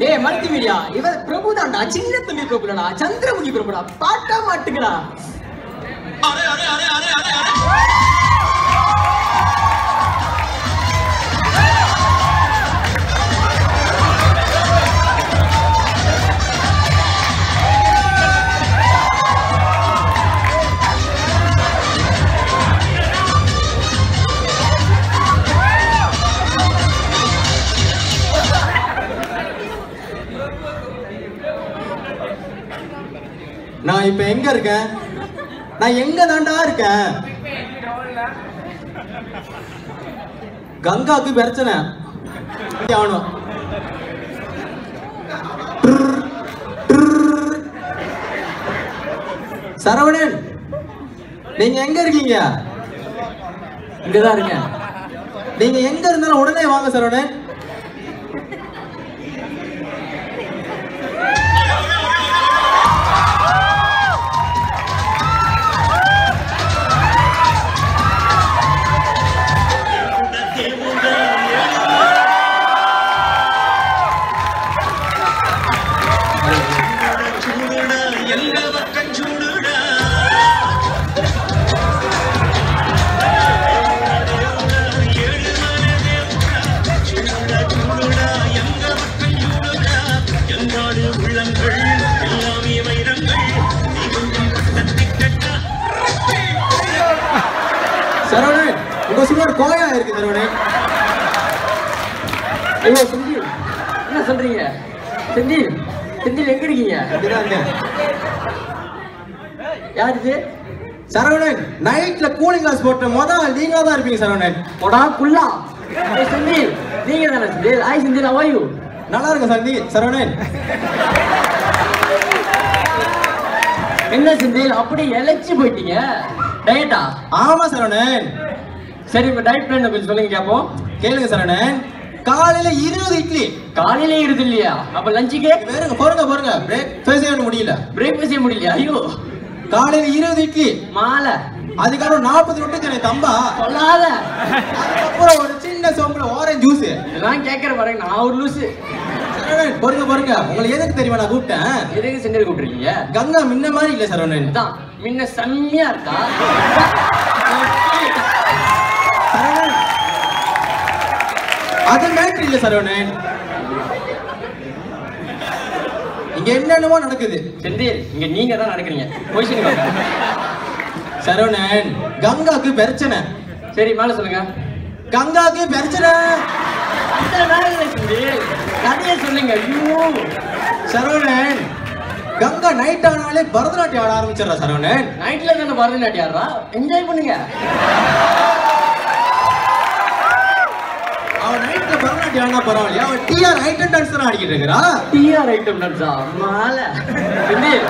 ஏய் மல்டிமீடியா இவர் பிரபு தான்டா, சின்ன தம்பி பிரபுடா, சந்திரமுகி பிரபுடா, பாட்டா மாட்டுங்கடா. அரே அரே அரே அரே அரே அரே நான் இப்ப எங்க இருக்கேன்? நான் எங்க தாண்டா இருக்கேன்? கங்காக்கு பிரச்சனை ஆகணும். சரவணன், நீங்க எங்க இருக்கீங்க? இங்கதான் இருக்கேன். நீங்க எங்க இருந்தாலும் உடனே வாங்க சரவணன். சரவணன், உங்க சுமார் கோயா இருக்கு சரவணன். ஐயோ செந்தில், என்ன சொல்றீங்க? செந்தில், செந்தில் எங்க இருக்கீங்க? யார் இது? சரவணன், நைட்ல கூலிங் கிளாஸ் போட்ட முதல் நீங்க தான் இருப்பீங்க சரவணன். போடா குள்ளா. ஏய் செந்தில், நீங்க தானே Senthil? Hi Senthil, how are you? நல்லா இருக்க சந்தி சரவணன். என்ன செந்தில் அப்படி இழைச்சு போயிட்டீங்க? டயட்டா? ஆமா சரவணன். சரி, இப்ப டயட் பிளான் கொஞ்சம் சொல்லுங்க கேப்போம். கேளுங்க சரவணன். காலையில 20 இட்லி. காலையில இருது இல்லையா? அப்ப லஞ்சுக்கு வேறுங்க பாருங்க பிரேக்ஃபாஸ்ட் செய்ய முடியல. பிரேக்ஃபாஸ்ட் செய்ய முடியல. ஐயோ, காலையில 20 இட்லி, மாலை அதுக்கப்புறம் 40 ரொட்டி தானே தம்பா. சொல்லாத. அதுக்கப்புறம் ஒரு சின்ன சோம்புல ஆரஞ்சு ஜூஸ். இதெல்லாம் கேட்கற பாருங்க, நான் ஒரு லூசு. சரவணன் பாருங்க, உங்களுக்கு எதுக்கு தெரியுமா நான் கூப்பிட்டேன்? எதுக்கு செந்தில் கூப்பிட்டுருக்கீங்க? கங்கா முன்ன மாதிரி இல்ல சரவணன். தான் முன்ன செம்மையா இருக்கா. சரவணன், அது மேட்ரு இல்ல சரவணன். இங்க என்னென்னமோ நடக்குது. செந்தில், இங்க நீங்க தான் நடக்கிறீங்க. பொசிஷன் சரவணன், கங்காக்கு பிரச்சனை. சரி, மேல சொல்லுங்க. கங்காக்கு பிரச்சனை. செந்தில், கதையை சொல்லுங்க. ஐயோ சரவணன், கங்கா நைட் ஆனாலே பரதநாட்டியம் ஆட ஆரம்பிச்சிடறா சரவணன். நைட்ல தானே பரதநாட்டியம் ஆடுறா, என்ஜாய் பண்ணுங்க. அவன் நைட்ல பரதநாட்டியம் ஆடினா பரவாயில்லையா? அவன் டிஆர் ஐட்டம் டான்ஸ் தான் ஆடிக்கிட்டு இருக்கிறா. டிஆர் ஐட்டம் டான்ஸா? மாலை. செந்தில்,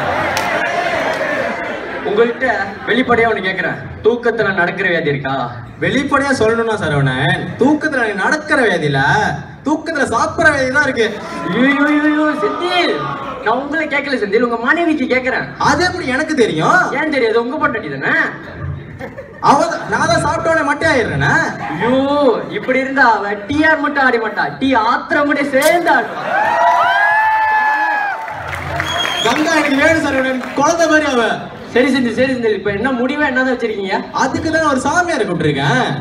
உங்கள்கிட்ட வெளிப்படையா ஒண்ணு கேக்குறேன். தூக்கத்துல நடக்கிற வியாதி இருக்கா? வெளிப்படையா சொல்லணும்னா சரவணன், தூக்கத்துல நடக்கிற வியாதி இல்ல, தூக்கத்துல சாப்பிடுற வியாதி தான் இருக்கு. ஐயோ செந்தில், நான் உங்களை கேட்கல செந்தில், உங்க மனைவிக்கு கேக்குறேன். அது எப்படி எனக்கு தெரியும்? ஏன் தெரியாது? உங்க பொண்டாட்டி தானே. நான் தான் சாப்பிட்டோன்னே மட்டே ஆயிடுறேனா? ஐயோ, இப்படி இருந்தா அவ டிஆர் மட்டும் ஆடி மாட்டா, டீ ஆத்திரம் கூட சேர்ந்து ஆடுவா. கங்கா எனக்கு வேணும் சரவணன், குழந்தை மாதிரி அவ. சரி செந்தில், இப்ப என்ன முடிவா என்னதான் வச்சிருக்கீங்க? அதுக்கு தான் ஒரு சாமியாரை கூப்பிட்டுருக்கேன்.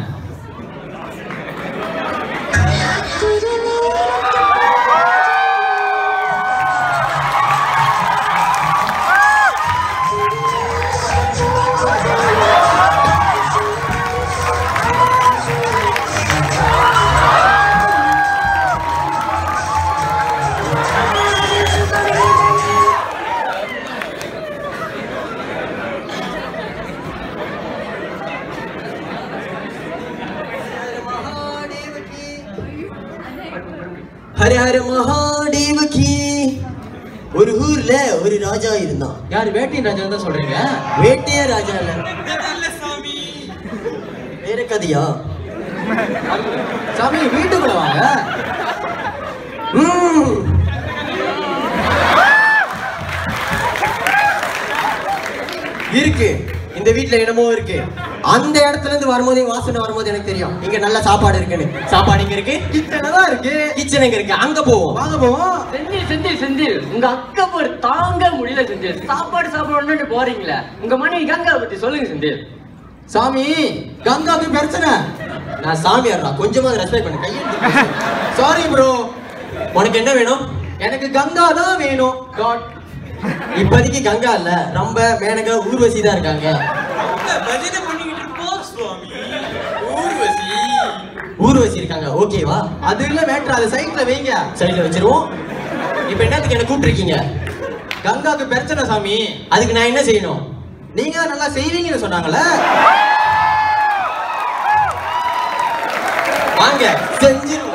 ஹர ஹர மகாதேவ கி. ஒரு ஊர்ல ஒரு ராஜா இருந்தான். யாரு? வேட்டியின் ராஜா தான் சொல்றீங்க? வேட்டையா ராஜா இல்ல, வேற கதையா? சாமி வீட்டுக்குள்ள வாங்க. இருக்கு, இந்த வீட்டுல என்னமோ இருக்கு. அந்த இடத்துல இருந்து வரும்போது வாசனை வரும்போது எனக்கு தெரியும் இங்க நல்ல சாப்பாடு இருக்குன்னு. சாப்பாடு இங்க இருக்கு, கிச்சன்ல தான் இருக்கு. கிச்சன் எங்க இருக்கு? அங்க போவோம். வாங்க போவோம். செந்தில் செந்தில் உங்க அக்கா ஒரு தாங்க முடியல செந்தில். சாப்பாடு சாப்பிடணும்னு போறீங்களே, உங்க மனைவி கங்காவை பத்தி சொல்லுங்க செந்தில். சாமி கங்காவுக்கு பிரச்சனை. நான் சாமியார்டா, கொஞ்சமா ரெஸ்பெக்ட் பண்ணு. கையெழுத்து. Sorry bro. உனக்கு என்ன வேணும்? எனக்கு கங்கா தான் வேணும். காட். இப்போதைக்கு கங்கா இல்ல, ரொம்ப மேனகா ஊர்வசி தான் இருக்காங்க. பஜனை பண்ணிக்கிட்டு இருக்கோம் சுவாமி. ஊர்வசி ஊர்வசி இருக்காங்க, ஓகேவா? அது இல்ல மேட்ரு, அது சைட்ல வைங்க. சைட்ல வச்சிருவோம். இப்போ என்னத்துக்கு என்ன கூப்பிட்டுருக்கீங்க? கங்காவுக்கு பிரச்சனை சாமி. அதுக்கு நான் என்ன செய்யணும்? நீங்க தான் நல்லா செய்வீங்கன்னு சொன்னாங்கல்ல. வாங்க செஞ்சிருவோம்.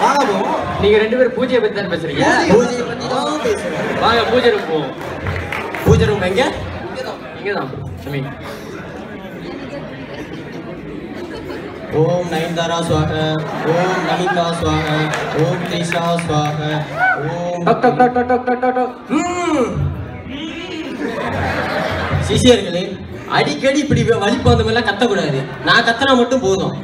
வாங்க போவோம். நீங்க 2 பேரும் பூஜையை பத்தி தான் பேசுறீங்க. பூஜையை பத்தி தான் பேசுவோம். வாங்க பூஜை ரூம் போவோம். பூஜை ரூம் எங்க? இங்கதான் சாமி. ஓம் நயன்தாரா ஸ்வாக, ஓம் நமிதா ஸ்வாக, ஓம் திரிஷா ஸ்வாக, ஓம் டக் டக் டக் டக் டக் டக் டக். சிஷியர்களே, அடிக்கடி இப்படி வழிபாதம் எல்லாம் கத்தக்கூடாது. நான் கத்தனா மட்டும் போதும்.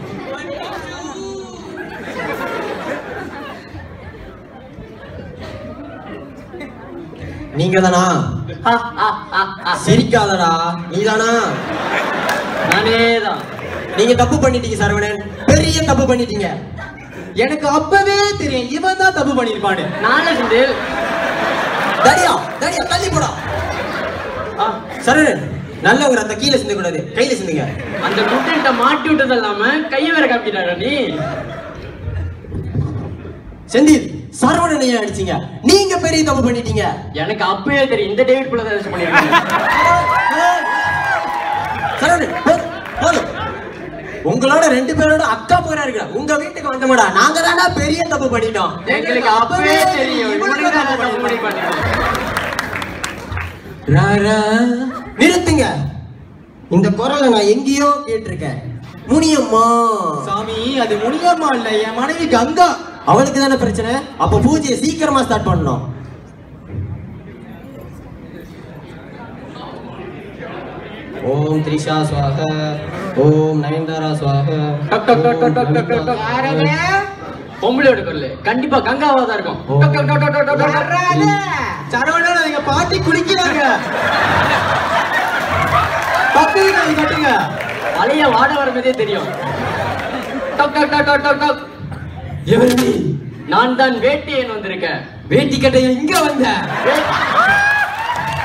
நீங்க தானா? சிரிக்காதடா, நீதானா? நானேதான். நீங்க தப்பு பண்ணிட்டீங்க சரவணன், பெரிய தப்பு பண்ணிட்டீங்க. எனக்கு அப்பவே தெரியும் இவன் தான் தப்பு பண்ணிருப்பான்னு. நானே செந்தில். தடியா தடியா தள்ளி போடா. சரவணன், நல்ல ஒரு அந்த கீழே சிந்த கூடாது, கையில சிந்துங்க. அந்த குட்டன்ட்ட மாட்டி விட்டது இல்லாம கையை வேற காப்பிட்டாடா நீ. செந்தில், சரவணனை ஏன் அடிச்சீங்க? நீங்க பெரிய தப்பு பண்ணிட்டீங்க. எனக்கு அப்பவே தெரியும் இந்த டேவிட் புள்ள தான் பண்ணிருக்கீங்க. சரவணன் போதும் போதும். உங்களோட 2 பேரோட அக்கா போரா இருக்கிற உங்க வீட்டுக்கு வந்தோம்டா, நாங்க தானா பெரிய தப்பு பண்ணிட்டோம். எங்களுக்கு அப்பவே தெரியும் இவனுக்கு தான் தப்பு பண்ணிருப்பாங்க. நிறுத்துங்க. இந்த குரலை நான் எங்கேயோ கேட்டிருக்கேன். முனியம்மா. சாமி அது முனியம்மா இல்ல, என் மனைவி கங்கா. அவளுக்கு தானே பிரச்சனை. அப்ப பூஜையை சீக்கிரமா ஸ்டார்ட் பண்ணணும். ஓம் திரிஷா ஸ்வாக, ஓம் நயன்தாரா ஸ்வாக. டக் டக் டக் டக் டக் டக் டக். பொம்பளையோட குரல் கண்டிப்பா கங்காவா தான் இருக்கும். டக் டக் டக் டக் டக் டக். சரவணன் எங்க பாட்டி குளிக்கிறாங்க. பக்கத்துல கை கட்டுங்க. பழைய வாட வரதே தெரியும். டக் டக் டக் டக் டக் டக். எவனி? நான் தான் வேட்டியன் வந்திருக்கேன். வேட்டி கட்டைய இங்க வந்த?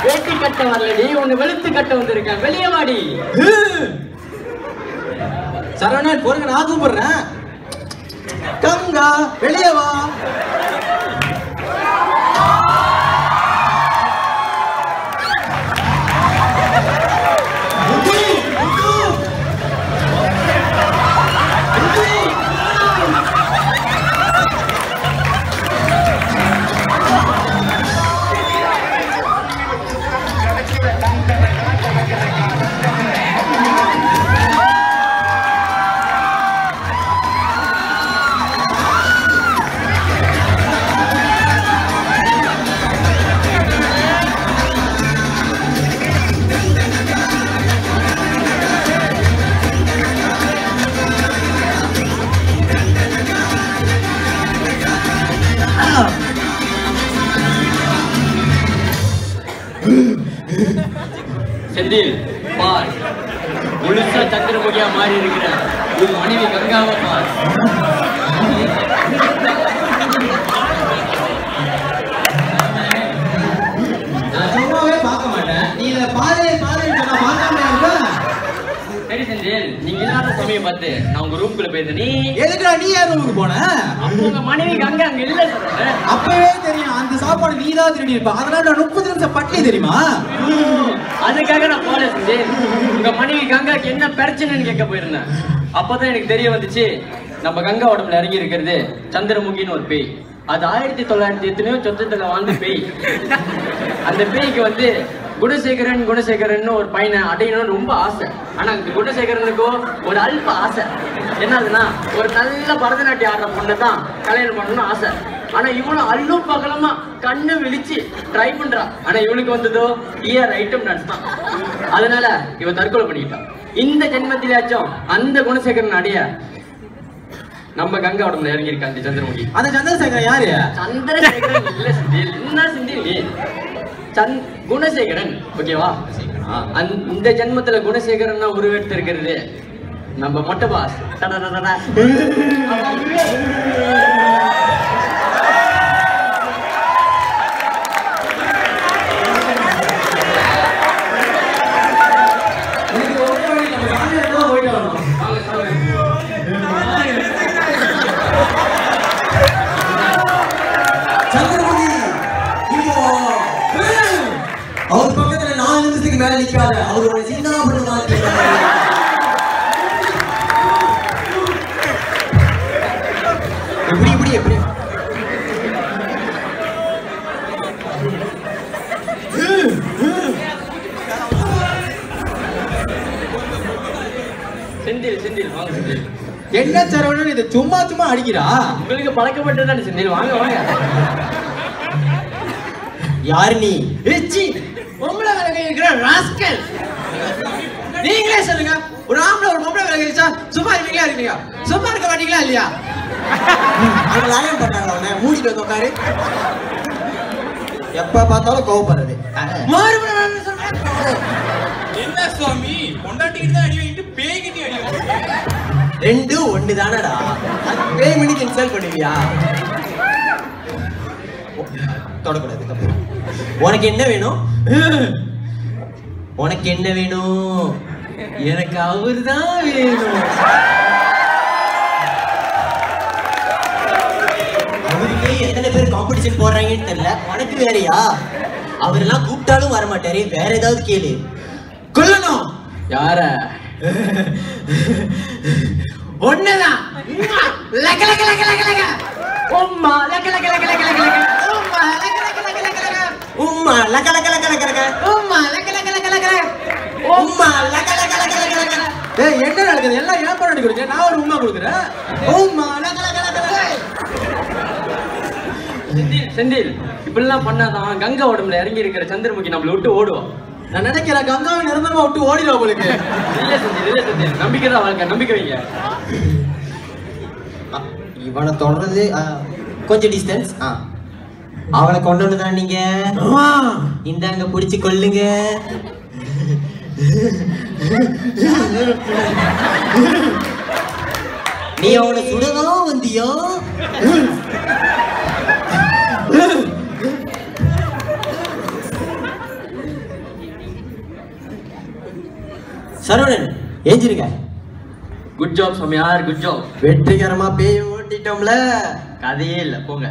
வேட்டி கட்ட வரலடி, உன்னை வெளுத்து கட்ட வந்திருக்கேன். வெளியே வாடி. சரவணன் பொறுங்க, நான் கூப்பிடுறேன். கங்கா வெளியே வா. செந்தில் பார், முழுசா சந்திரமுகியா மாறி இருக்கிற உன் மனைவி கங்காவை பார். நான் சும்மாவே பார்க்க மாட்டேன். நீ இத பாரு பாருன்னு சொன்னா பார்க்காம இருப்ப. சரி செந்தில், நீங்க இல்லாத சமயம் பார்த்து நான் உங்க ரூம்குள்ள போயிருந்தேன். நீ எதுக்குடா நீ யார் ரூமுக்கு போன? அப்போ உங்க மனைவி கங்கா அங்க இல்ல சொல்றேன். அப்பவே தெரியும் அந்த சாப்பாடு நீ தான் திருடி இருப்ப. அதனால நான் 30 நிமிஷம் பட்னி தெரியுமா? அதுக்காக நான் போல செஞ்சேன். உங்க மனைவி கங்காக்கு என்ன பிரச்சனைன்னு கேட்க போயிருந்தேன். அப்பதான் எனக்கு தெரிய வந்துச்சு, நம்ம கங்கா உடம்புல இறங்கி இருக்கிறது சந்திரமுகின்னு ஒரு பேய். அது 1900 சொந்தத்துல வாழ்ந்த பேய். அந்த பேய்க்கு வந்து குணசேகரன் ஒரு பையனை அடையணும்னு ரொம்ப ஆசை. ஆனா அந்த குணசேகரனுக்கோ ஒரு அல்ப ஆசை. என்னதுன்னா, ஒரு நல்ல பரதநாட்டியம் ஆடுற பொண்ணை தான் கல்யாணம் பண்ணணும்னு ஆசை. ஆனா இவனும் அல்லும் பகலமா கண்ணு விழிச்சு ட்ரை பண்றான். ஆனா இவனுக்கு வந்ததோ இயர் ஐட்டம் டான்ஸ் தான். அதனால இவன் தற்கொலை பண்ணிக்கிட்டான். இந்த ஜென்மத்திலாச்சும் அந்த குணசேகரன் அடைய நம்ம கங்கா உடம்புல இறங்கி இருக்கா அந்த சந்திரமுகி. அந்த சந்திரசேகரன் யாரு? சந்திரசேகரன் இல்ல செந்தில். என்ன செந்தில் நீ? குணசேகரன். ஓகேவா? இந்த ஜென்மத்துல குணசேகரன் உருவெடுத்து இருக்கிறது நம்ம மொட்டை பாஸ். அவர் பக்கத்துல 4 நிமிஷத்துக்கு மேல நிக்காத. அவரோட சின்ன பண்ண மாட்டேன். எப்படி செந்தில் வாங்க செந்தில். என்ன சரவணன் இது சும்மா அடிக்கிறா? உங்களுக்கு பழக்கப்பட்டதானே செந்தில். வாங்க வாங்க. யாரு நீ? ஏச்சி பொம்பளை விலகை இருக்கிற ராஸ்கல். நீங்களே சொல்லுங்க, ஒரு ஆம்பளை ஒரு பொம்பளை விலகை வச்சா சும்மா இருக்கீங்களா இருக்கீங்க? சும்மா இருக்க மாட்டீங்களா இல்லையா? அவங்க லாயம் பண்ணாங்க. அவனை மூடிட்டு வந்து உட்காரு. எப்ப பார்த்தாலும் கோவப்படுறது. மறுபடியும் சொல்றேன். என்ன சுவாமி பொண்டாட்டிக்கிட்டு தான் அடி வாங்கிட்டு பேய்கிட்டு அடி வாங்கிட்டு ரெண்டும் ஒண்ணு தானடா. பேய் மணிக்கு இன்சல்ட் பண்ணுவியா? தொடக்கூடாது. உனக்கு என்ன வேணும்? உனக்கு என்ன வேணும்? எனக்கு அவர்தான் வேணும். அவருக்கே எத்தனை பேர் காம்படிஷன் போடுறாங்கன்னு தெரியல. உனக்கு வேறையா? அவரெல்லாம் கூப்பிட்டாலும் வர மாட்டாரு. வேற ஏதாவது கேளு. கொல்லணும். யார? ஒண்ணுதான். லக லக லக லக லக. உம்மா லக லக லக லக லக லக. உம்மா லக லக லக லக லக. உம்மா லக லக லக லக லக. உம்மா லக லக லக லக லக. உம்மா லக லக லக லக லக. ஏய் என்ன நடக்குது? எல்லாம் ஏன் பண்ணி கொடுங்க. நான் ஒரு உம்மா கொடுக்குறேன். உம்மா லக லக லக லக. செந்தில் இப்படிலாம் பண்ணாதான் கங்கா உடம்புல இறங்கி இருக்கிற சந்திரமுகி நம்மளை விட்டு ஓடுவோம். நான் நினைக்கிறேன் கங்காவை நிரந்தரமா விட்டு ஓடிடும் உங்களுக்கு. இல்ல செந்தில் நம்பிக்கை தான் வாழ்க்கை. நம்பிக்கை வைங்க. இவனை தொடர்றது கொஞ்சம் டிஸ்டன்ஸ். அவளை கொண்டு வந்துதான் நீங்க இந்தாங்க பிடிச்சு கொள்ளுங்க. நீ அவனை சுடதான் வந்தியா? சரவணன் ஏஞ்சிருங்க. குட் ஜாப் சாமியார், குட் ஜாப். வெற்றிகரமா பேய் ஓட்டிட்டோம்ல. கதையே இல்ல போங்க.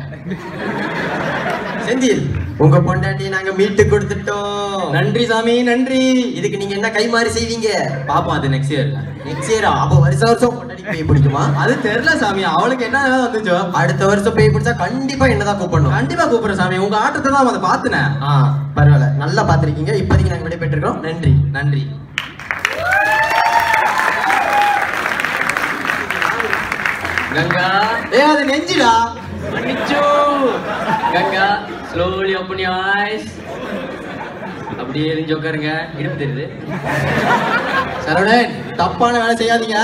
செந்தில் உங்க பொண்டாட்டி நாங்க மீட்டு கொடுத்துட்டோம். நன்றி சாமி நன்றி. இதுக்கு நீங்க என்ன கைமாறி செய்வீங்க? பாப்போம் அது நெக்ஸ்ட் இயர்ல. நெக்ஸ்ட் இயரா? அப்ப வருஷம் பொண்டாட்டி பேய் பிடிக்குமா? அது தெரியல சாமி. அவளுக்கு என்ன வந்துச்சோ. அடுத்த வருஷம் பேய் பிடிச்சா கண்டிப்பா என்னதான் கூப்பிடணும். கண்டிப்பா கூப்பிடுறேன் சாமி. உங்க ஆட்டத்தை தான் அதை பாத்துனேன். பரவாயில்ல, நல்லா பாத்திருக்கீங்க. இப்போதைக்கு நாங்க விடைபெற்றிருக்கோம். நன்றி. நன்றி. கங்கா அது நெஞ்சிடா. மன்னிச்சு. Ganga slowly open your eyes. அப்படியே எரிஞ்சு உட்காருங்க. இடுப்பு தெரியுது. சரவணன் தப்பான வேலை செய்யாதீங்க.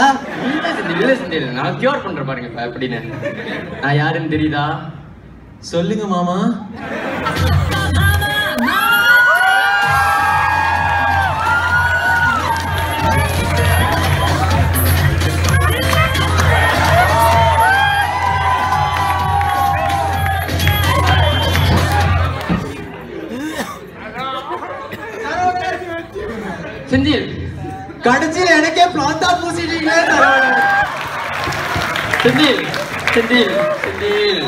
இல்ல செந்தில் நான் கியூர் பண்றேன் பாருங்க இப்ப எப்படின்னு. நான் யாருன்னு தெரியுதா? சொல்லுங்க மாமா. செந்தில் கடைசியில் எனக்கே பிளாந்தா பூசிட்டீங்களே சரவணன். செந்தில் செந்தில் செந்தில்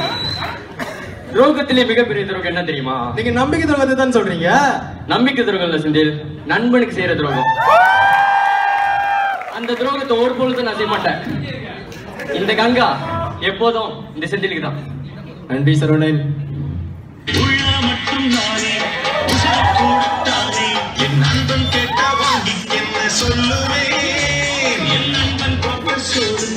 துரோகத்திலே மிகப்பெரிய துரோகம் என்ன தெரியுமா? நீங்க நம்பிக்கை துரோகத்தை தான் சொல்றீங்க. நம்பிக்கை துரோகம் இல்ல செந்தில், நண்பனுக்கு செய்யற துரோகம். அந்த துரோகத்தை ஒரு பொழுது நான் செய்ய மாட்டேன். இந்த கங்கா எப்போதும் இந்த செந்திலுக்கு தான். நன்றி சரவணன். என் நண்பன் கேட்டா வாங்கி என்ன சொல்லுவேன்? என் நண்பன் சோறு